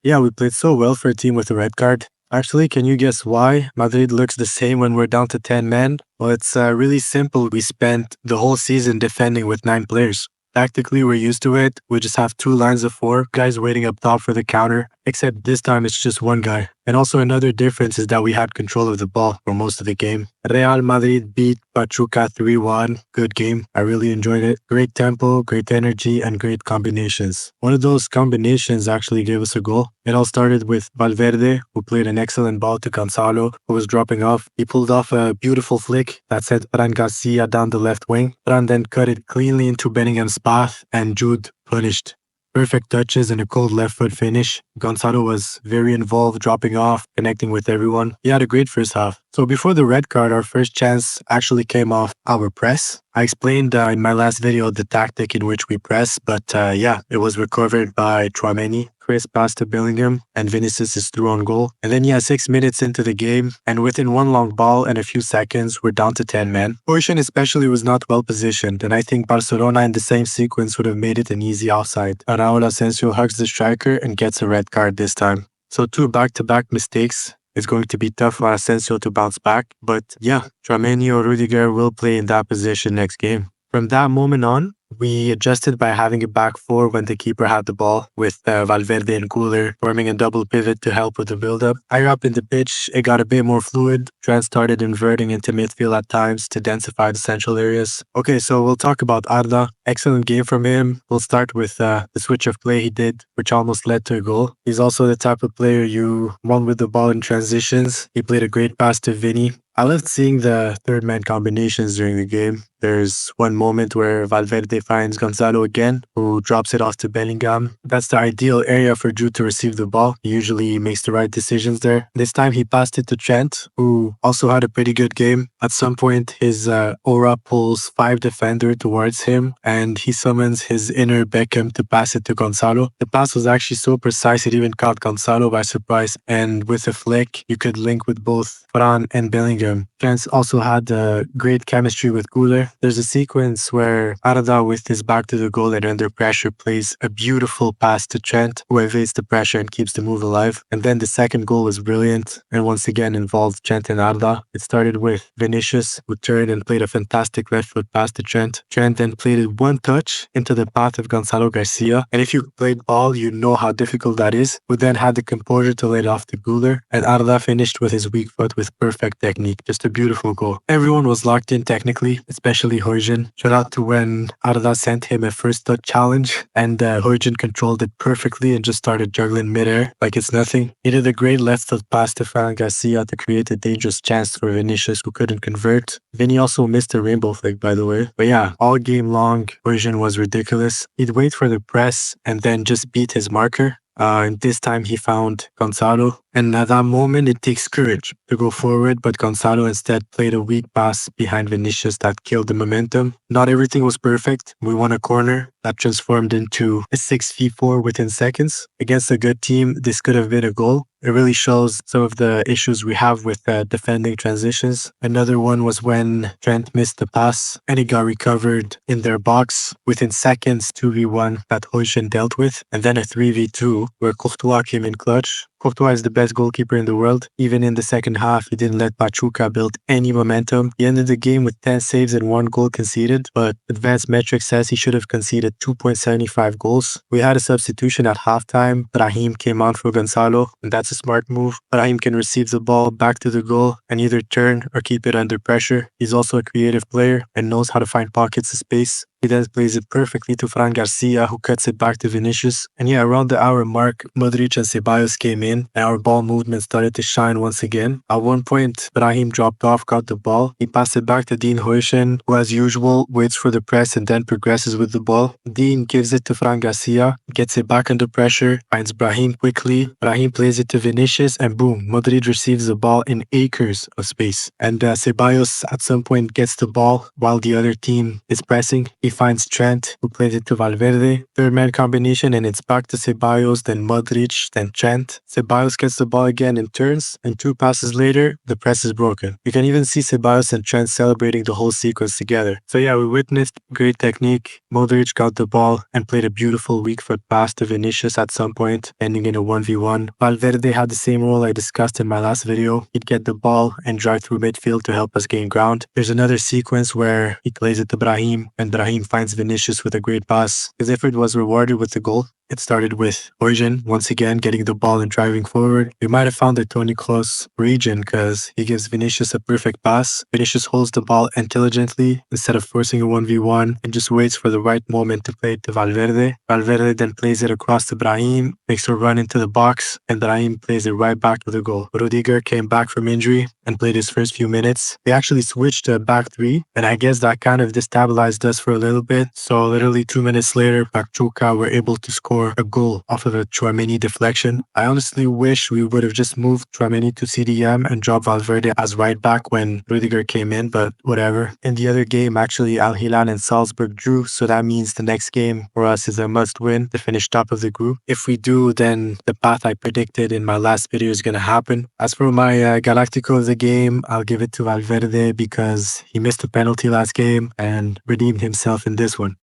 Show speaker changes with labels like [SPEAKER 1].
[SPEAKER 1] Yeah, we played so well for a team with a red card. Actually, can you guess why Madrid looks the same when we're down to 10 men? Well, it's really simple. We spent the whole season defending with 9 players. Tactically, we're used to it. We just have 2 lines of 4 guys waiting up top for the counter, except this time it's just 1 guy. And also another difference is that we had control of the ball for most of the game. Real Madrid beat Pachuca 3-1. Good game. I really enjoyed it. Great tempo, great energy, and great combinations. One of those combinations actually gave us a goal. It all started with Valverde, who played an excellent ball to Gonzalo, who was dropping off. He pulled off a beautiful flick that sent Fran Garcia down the left wing. Fran then cut it cleanly into Bellingham's path, and Jude punished. Perfect touches and a cold left foot finish. Gonzalo was very involved, dropping off, connecting with everyone. He had a great first half. So before the red card, our first chance actually came off our press. I explained in my last video the tactic in which we press, but yeah, it was recovered by Tchouaméni. Chris passed to Bellingham, and Vinicius is through on goal. And then, 6 minutes into the game, and within one long ball and a few seconds, we're down to 10 men. Huijsen especially was not well positioned, and I think Barcelona in the same sequence would have made it an easy offside. Raúl Asensio hugs the striker and gets a red card this time. So 2 back-to-back mistakes. It's going to be tough for Asensio to bounce back, but yeah, Tchouaméni or Rudiger will play in that position next game. From that moment on, we adjusted by having a back 4 when the keeper had the ball, with Valverde and Güler forming a double pivot to help with the build-up. Higher up in the pitch, it got a bit more fluid. Trent started inverting into midfield at times to densify the central areas. Okay, so we'll talk about Arda. Excellent game from him. We'll start with the switch of play he did, which almost led to a goal. He's also the type of player you want with the ball in transitions. He played a great pass to Vinny. I loved seeing the third man combinations during the game. There's one moment where Valverde finds Gonzalo again, who drops it off to Bellingham. That's the ideal area for Jude to receive the ball. He usually makes the right decisions there. This time he passed it to Trent, who also had a pretty good game. At some point, his aura pulls 5 defenders towards him, and he summons his inner Beckham to pass it to Gonzalo. The pass was actually so precise it even caught Gonzalo by surprise, and with a flick, you could link with both Fran and Bellingham. Trent also had great chemistry with Güler. There's a sequence where Arda, with his back to the goal and under pressure, plays a beautiful pass to Trent, who evades the pressure and keeps the move alive. And then the second goal was brilliant, and once again involved Trent and Arda. It started with Vinicius, who turned and played a fantastic left foot pass to Trent. Trent then played it one touch into the path of Gonzalo Garcia, and if you played ball, you know how difficult that is. Who then had the composure to lay it off to Güler, and Arda finished with his weak foot with perfect technique. Just a beautiful goal. Everyone was locked in technically, especially Huijsen. Shout out to when Arda sent him a first touch challenge, and Huijsen controlled it perfectly and just started juggling midair like it's nothing. He did a great left foot pass to Fran Garcia to create a dangerous chance for Vinicius, who couldn't convert. Vinny also missed a rainbow flick, by the way. But yeah, all game long, Huijsen was ridiculous. He'd wait for the press and then just beat his marker. And this time he found Gonzalo. And at that moment, it takes courage to go forward, but Gonzalo instead played a weak pass behind Vinicius that killed the momentum. Not everything was perfect. We won a corner that transformed into a 6v4 within seconds. Against a good team, this could have been a goal. It really shows some of the issues we have with defending transitions. Another one was when Trent missed the pass and it got recovered in their box within seconds, 2v1 that Huijsen dealt with, and then a 3v2 where Courtois came in clutch. Courtois is the best goalkeeper in the world. Even in the second half, he didn't let Pachuca build any momentum. He ended the game with 10 saves and 1 goal conceded, but advanced metrics says he should have conceded 2.75 goals. We had a substitution at halftime. Brahim came on for Gonzalo, and that's a smart move. Brahim can receive the ball back to the goal and either turn or keep it under pressure. He's also a creative player and knows how to find pockets of space. He then plays it perfectly to Fran Garcia, who cuts it back to Vinicius. And around the hour mark, Modrić and Ceballos came in, and our ball movement started to shine once again. At one point, Brahim dropped off, got the ball. He passed it back to Dean Huijsen, who as usual waits for the press and then progresses with the ball. Dean gives it to Fran Garcia, gets it back under pressure, finds Brahim quickly. Brahim plays it to Vinicius, and boom, Modrić receives the ball in acres of space. And Ceballos at some point gets the ball while the other team is pressing. He finds Trent, who plays it to Valverde. Third man combination, and it's back to Ceballos, then Modrić, then Trent. Ceballos gets the ball again and turns, and 2 passes later, the press is broken. You can even see Ceballos and Trent celebrating the whole sequence together. So yeah, we witnessed great technique. Modrić got the ball and played a beautiful weak foot pass to Vinicius at some point, ending in a 1v1. Valverde had the same role I discussed in my last video. He'd get the ball and drive through midfield to help us gain ground. There's another sequence where he plays it to Brahim, and Brahim finds Vinicius with a great pass. His effort was rewarded with the goal. It started with Huijsen once again getting the ball and driving forward. We might have found a Toni Kroos region because he gives Vinicius a perfect pass. Vinicius holds the ball intelligently instead of forcing a 1v1 and just waits for the right moment to play it to Valverde. Valverde then plays it across to Brahim, makes a run into the box, and Brahim plays it right back to the goal. Rudiger came back from injury and played his first few minutes. They actually switched to a back three, and I guess that kind of destabilized us for a little bit. So literally 2 minutes later, Pachuca were able to score a goal off of a Tchouaméni deflection. I honestly wish we would have just moved Tchouaméni to CDM and dropped Valverde as right back when Rudiger came in, but whatever. In the other game, actually, Al Hilal and Salzburg drew, so that means the next game for us is a must-win to finish top of the group. If we do, then the path I predicted in my last video is going to happen. As for my Galáctico of the game, I'll give it to Valverde because he missed a penalty last game and redeemed himself in this one.